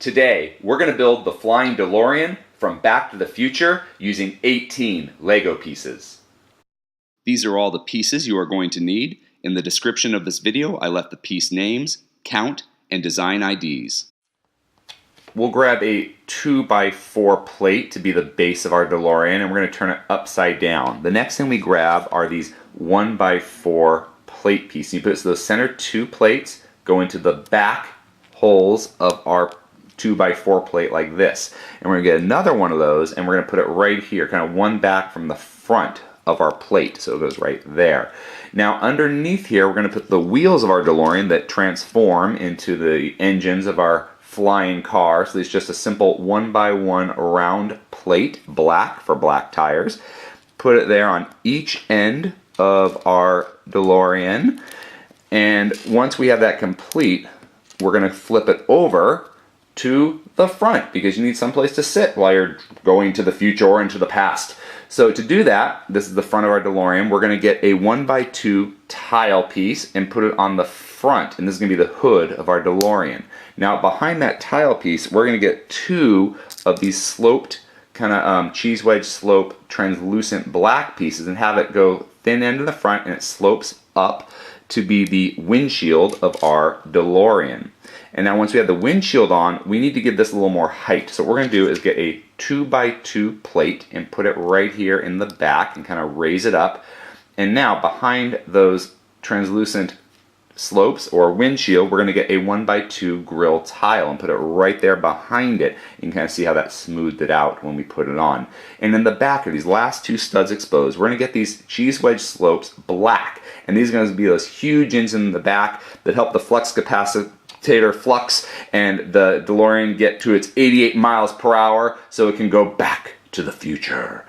Today, we're going to build the flying DeLorean from Back to the Future using 18 Lego pieces. These are all the pieces you are going to need. In the description of this video, I left the piece names, count, and design IDs. We'll grab a 2x4 plate to be the base of our DeLorean, and we're going to turn it upside down. The next thing we grab are these 1x4 plate pieces. You put those center two plates, go into the back holes of our 2x4 plate like this. And we're going to get another one of those, and we're going to put it right here, kind of one back from the front of our plate, so it goes right there. Now underneath here, we're going to put the wheels of our DeLorean that transform into the engines of our flying car. So it's just a simple 1x1 round plate, black for black tires. Put it there on each end of our DeLorean, and once we have that complete, we're going to flip it over to the front because you need someplace to sit while you're going to the future or into the past. So to do that, this is the front of our DeLorean. We're going to get a 1x2 tile piece and put it on the front, and this is going to be the hood of our DeLorean. Now behind that tile piece, we're going to get two of these sloped kind of cheese wedge slope translucent black pieces and have it go thin end in the front, and it slopes up to be the windshield of our DeLorean. And now once we have the windshield on, we need to give this a little more height. So what we're going to do is get a 2x2 plate and put it right here in the back and kind of raise it up. And now behind those translucent slopes or windshield, we're going to get a 1x2 Grille tile and put it right there behind it. You can kind of see how that smoothed it out when we put it on. And in the back of these last two studs exposed, we're going to get these cheese wedge slopes black. And these are going to be those huge engines in the back that help the flux capacitor flux and the DeLorean get to its 88 miles per hour so it can go back to the future.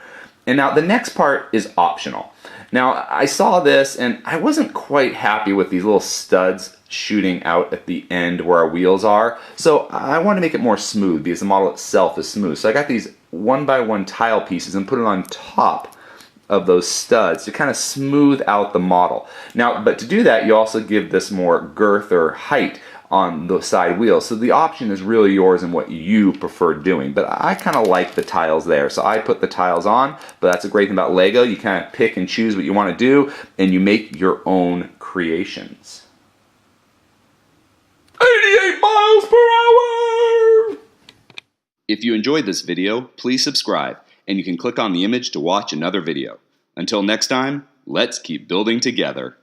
And now the next part is optional. Now I saw this and I wasn't quite happy with these little studs shooting out at the end where our wheels are. So I want to make it more smooth because the model itself is smooth. So I got these 1x1 tile pieces and put it on top of those studs to kind of smooth out the model. Now, but to do that, you also give this more girth or height on the side wheels. So the option is really yours and what you prefer doing. But I kind of like the tiles there. So I put the tiles on, but that's a great thing about Lego. You kind of pick and choose what you want to do, and you make your own creations. 88 miles per hour! If you enjoyed this video, please subscribe, and you can click on the image to watch another video. Until next time, let's keep building together.